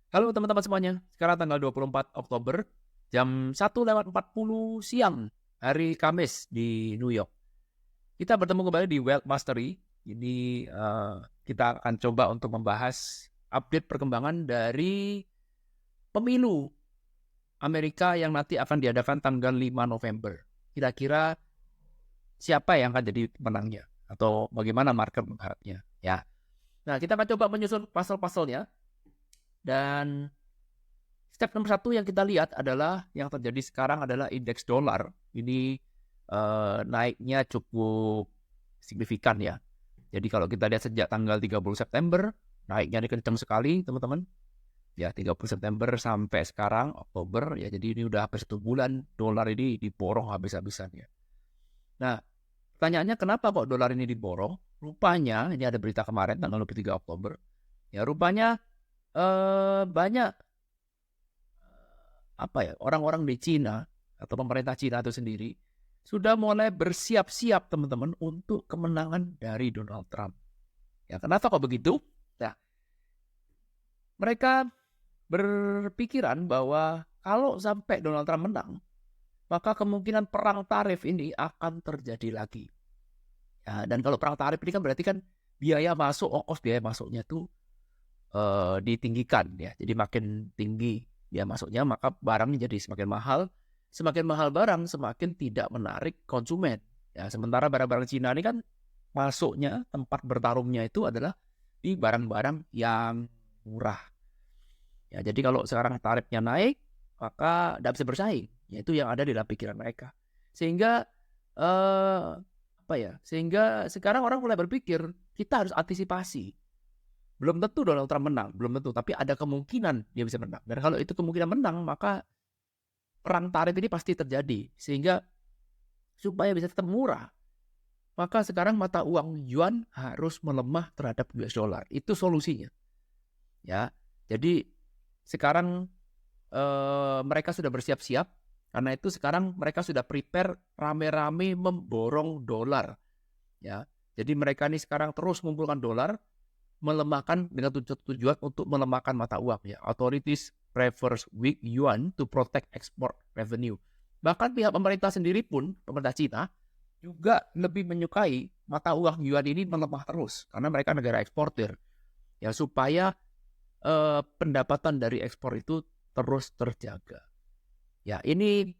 Halo teman-teman semuanya, sekarang tanggal 24 Oktober, jam 1:40 siang, hari Kamis di New York. Kita bertemu kembali di Wealth Mastery. Ini kita akan coba untuk membahas update perkembangan dari pemilu Amerika yang nanti akan diadakan tanggal 5 November. Kira-kira siapa yang akan jadi pemenangnya? Atau bagaimana market mengharapnya? Ya. Nah, kita akan coba menyusun pasal-pasalnya. Dan step nomor satu yang kita lihat adalah yang terjadi sekarang adalah indeks dolar. Ini naiknya cukup signifikan ya. Jadi kalau kita lihat sejak tanggal 30 September, naiknya ini kencang sekali teman-teman. Ya 30 September sampai sekarang Oktober ya, jadi ini udah hampir 1 bulan dolar ini diborong habis-habisan ya. Nah, pertanyaannya kenapa kok dolar ini diborong? Rupanya ini ada berita kemarin tanggal 23 Oktober. Ya rupanya banyak orang-orang di Cina atau pemerintah Cina itu sendiri sudah mulai bersiap-siap teman-teman untuk kemenangan dari Donald Trump. Ya, kenapa kok begitu? Nah, mereka berpikiran bahwa kalau sampai Donald Trump menang, maka kemungkinan perang tarif ini akan terjadi lagi. Ya, dan kalau perang tarif ini kan berarti kan biaya masuknya tuh ditinggikan ya. Jadi makin tinggi biaya masuknya, maka barangnya jadi semakin mahal. Semakin mahal barang, semakin tidak menarik konsumen. Ya, sementara barang-barang Cina ini kan masuknya, tempat bertarungnya itu adalah di barang-barang yang murah. Ya, jadi kalau sekarang tarifnya naik, maka tidak bisa bersaing. Yaitu yang ada di dalam pikiran mereka. Sehingga Sehingga sekarang orang mulai berpikir kita harus antisipasi. Belum tentu Donald Trump menang, belum tentu, tapi ada kemungkinan dia bisa menang. Dan kalau itu kemungkinan menang, maka perang tarif ini pasti terjadi. Sehingga supaya bisa tetap murah, maka sekarang mata uang yuan harus melemah terhadap US dollar. Itu solusinya. Ya. Jadi sekarang mereka sudah bersiap-siap, karena itu sekarang mereka sudah prepare rame-rame memborong dolar. Ya. Jadi mereka ini sekarang terus mengumpulkan dolar, melemahkan dengan tujuan untuk melemahkan mata uang ya. Authorities prefers weak yuan to protect export revenue. Bahkan pihak pemerintah sendiri pun, pemerintah Cina juga lebih menyukai mata uang yuan ini melemah terus karena mereka negara eksportir. Ya supaya pendapatan dari ekspor itu terus terjaga. Ya, ini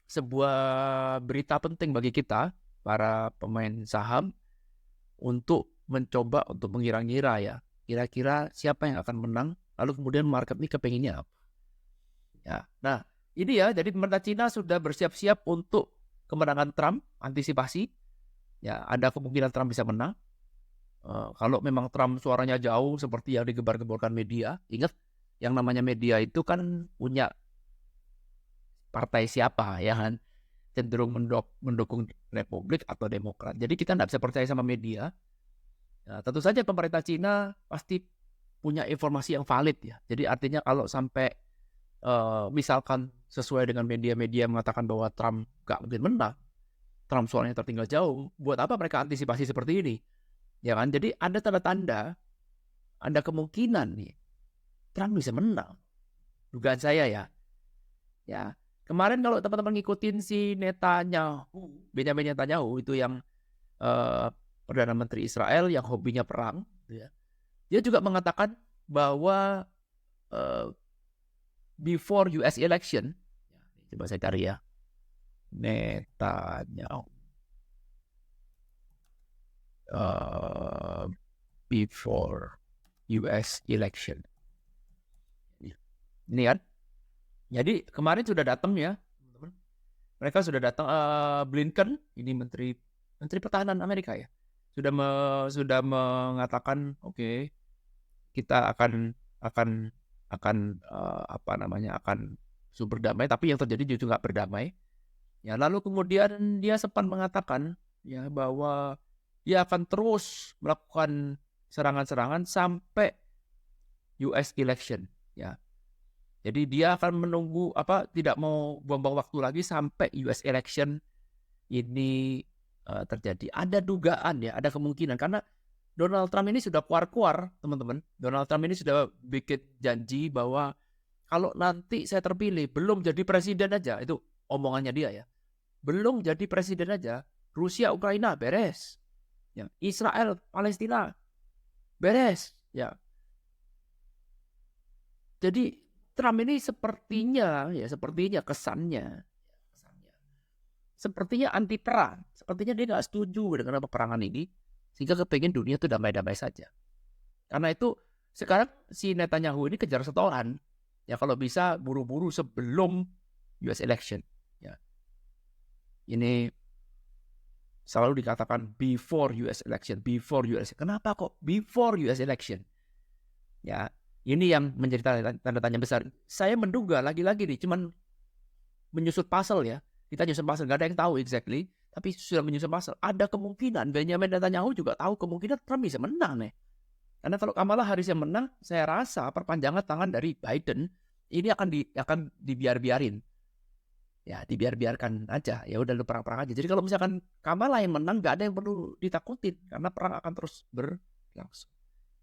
sebuah berita penting bagi kita para pemain saham untuk mencoba untuk mengira-ngira ya, kira-kira siapa yang akan menang, lalu kemudian market ini kepenginnya apa. Ya, nah ini ya, jadi pemerintah Cina sudah bersiap-siap untuk kemenangan Trump, antisipasi. Ya, ada kemungkinan Trump bisa menang. Kalau memang Trump suaranya jauh seperti yang digebar-geborkan media, ingat yang namanya media itu kan punya partai siapa ya kan, cenderung mendukung Republik atau Demokrat. Jadi kita tidak bisa percaya sama media. Ya, tentu saja pemerintah Cina pasti punya informasi yang valid ya. Jadi artinya kalau sampai misalkan sesuai dengan media-media mengatakan bahwa Trump gak mungkin menang, Trump suaranya tertinggal jauh, buat apa mereka antisipasi seperti ini? Ya kan? Jadi ada tanda-tanda, ada kemungkinan nih Trump bisa menang. Dugaan saya ya. Ya, kemarin kalau teman-teman ngikutin si Benjamin Netanyahu itu yang uh, Perdana Menteri Israel yang hobinya perang, ya. Dia juga mengatakan bahwa uh, before US election, coba saya cari ya, Netanyahu uh, before US election. Ini kan, jadi kemarin sudah datang ya, mereka sudah datang Blinken, ini Menteri Pertahanan Amerika ya, sudah mengatakan oke, kita akan akan super damai, tapi yang terjadi justru nggak berdamai. Ya, lalu kemudian dia sempat mengatakan ya bahwa dia akan terus melakukan serangan-serangan sampai US election ya. Jadi dia akan menunggu tidak mau buang-buang waktu lagi sampai US election ini terjadi. Ada dugaan ya, ada kemungkinan karena Donald Trump ini sudah keluar-keluar, teman-teman. Donald Trump ini sudah bikin janji bahwa kalau nanti saya terpilih, belum jadi presiden aja, itu omongannya dia ya. Belum jadi presiden aja, Rusia, Ukraina beres. Ya, Israel, Palestina beres. Ya. Jadi Trump ini sepertinya kesannya sepertinya anti perang. Sepertinya dia nggak setuju dengan peperangan ini, sehingga kepengen dunia itu damai-damai saja. Karena itu sekarang si Netanyahu ini kejar setoran. Ya kalau bisa buru-buru sebelum US election. Ya. Ini selalu dikatakan before US election, before US. Kenapa kok before US election? Ya, ini yang menjadi tanda tanya besar. Saya menduga lagi-lagi nih, cuman menyusut puzzle ya. Kita nyusun puzzle, gak ada yang tahu exactly, tapi sudah menyusun puzzle. Ada kemungkinan Benjamin Netanyahu juga tahu kemungkinan Trump bisa menang nih. Karena kalau Kamala Harris yang menang, saya rasa perpanjangan tangan dari Biden ini akan dibiar-biarin. Ya, dibiarkan aja. Ya udah lu perang-perang aja. Jadi kalau misalkan Kamala yang menang, gak ada yang perlu ditakutin karena perang akan terus berlangsung.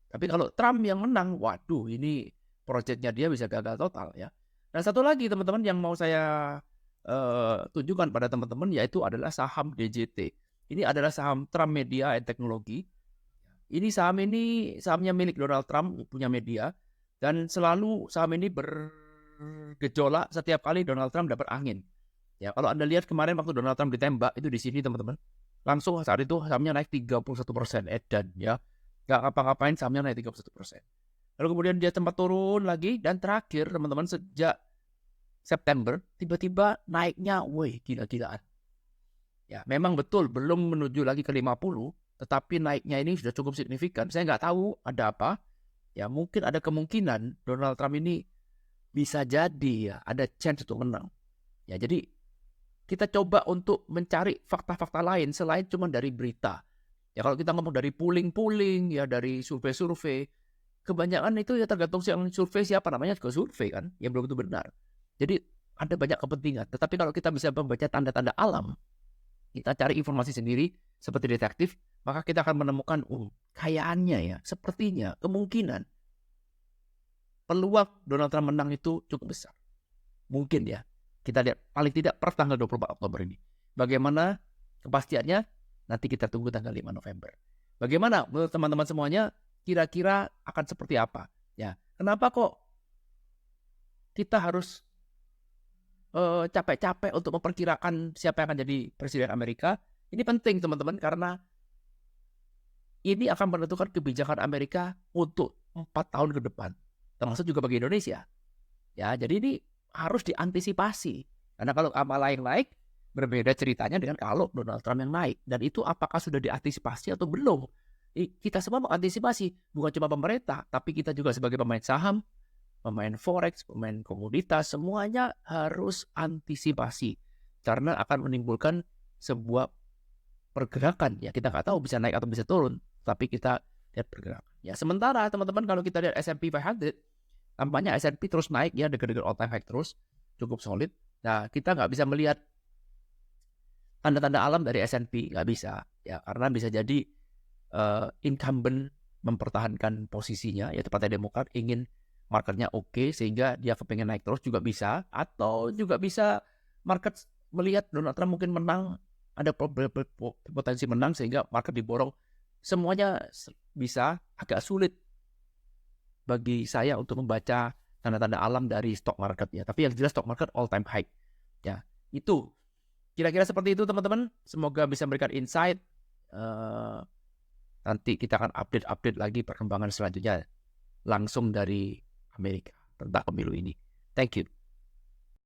Tapi kalau Trump yang menang, waduh, ini proyeknya dia bisa gagal total ya. Dan satu lagi teman-teman yang mau saya tunjukkan pada teman-teman, yaitu adalah saham DJT. Ini adalah saham Trump Media and Technology. Ini sahamnya milik Donald Trump, punya media, dan selalu saham ini bergejolak setiap kali Donald Trump dapat angin. Ya, kalau Anda lihat kemarin waktu Donald Trump ditembak itu di sini teman-teman, langsung saat itu sahamnya naik 31% edan ya. Nggak ngapa-ngapain sahamnya naik 31%. Lalu kemudian dia sempat turun lagi, dan terakhir teman-teman sejak September tiba-tiba naiknya gila-gilaan. Ya, memang betul belum menuju lagi ke 50, tetapi naiknya ini sudah cukup signifikan. Saya nggak tahu ada apa. Ya, mungkin ada kemungkinan Donald Trump ini bisa jadi ya ada chance untuk menang. Ya, jadi kita coba untuk mencari fakta-fakta lain selain cuma dari berita. Ya, kalau kita ngomong dari puling-puling, ya dari survei-survei, kebanyakan itu ya tergantung yang survei siapa, namanya juga survei kan, yang belum tentu benar. Jadi ada banyak kepentingan. Tetapi kalau kita bisa membaca tanda-tanda alam, kita cari informasi sendiri seperti detektif, maka kita akan menemukan kayaknya ya, sepertinya, kemungkinan peluang Donald Trump menang itu cukup besar. Mungkin ya. Kita lihat paling tidak per tanggal 24 Oktober ini. Bagaimana kepastiannya? Nanti kita tunggu tanggal 5 November. Bagaimana menurut teman-teman semuanya? Kira-kira akan seperti apa? Ya, kenapa kok kita harus capek-capek untuk memperkirakan siapa yang akan jadi presiden Amerika? Ini penting teman-teman, karena ini akan menentukan kebijakan Amerika untuk 4 tahun ke depan, termasuk juga bagi Indonesia. Ya, jadi ini harus diantisipasi. Karena kalau Kamala yang naik, berbeda ceritanya dengan kalau Donald Trump yang naik. Dan itu apakah sudah diantisipasi atau belum? Kita semua mengantisipasi, bukan cuma pemerintah, tapi kita juga sebagai pemain saham, pemain forex, pemain komoditas, semuanya harus antisipasi. Karena akan menimbulkan sebuah pergerakan. Ya, kita nggak tahu bisa naik atau bisa turun, tapi kita lihat pergerakan. Ya, sementara teman-teman kalau kita lihat S&P 500, tampaknya S&P terus naik ya, dekat-dekat all time high terus, cukup solid. Nah, kita nggak bisa melihat tanda-tanda alam dari S&P, nggak bisa. Ya, karena bisa jadi incumbent mempertahankan posisinya, yaitu Partai Demokrat ingin marketnya oke, sehingga dia kepengen naik terus juga bisa. Atau juga bisa market melihat Donald Trump mungkin menang, ada potensi menang, sehingga market diborong. Semuanya bisa. Agak sulit bagi saya untuk membaca tanda-tanda alam dari stock market ya. Tapi yang jelas stock market all time high. Ya, itu kira-kira seperti itu teman-teman. Semoga bisa memberikan insight. Nanti kita akan update lagi perkembangan selanjutnya langsung dari Amerika tentang pemilu ini. Thank you.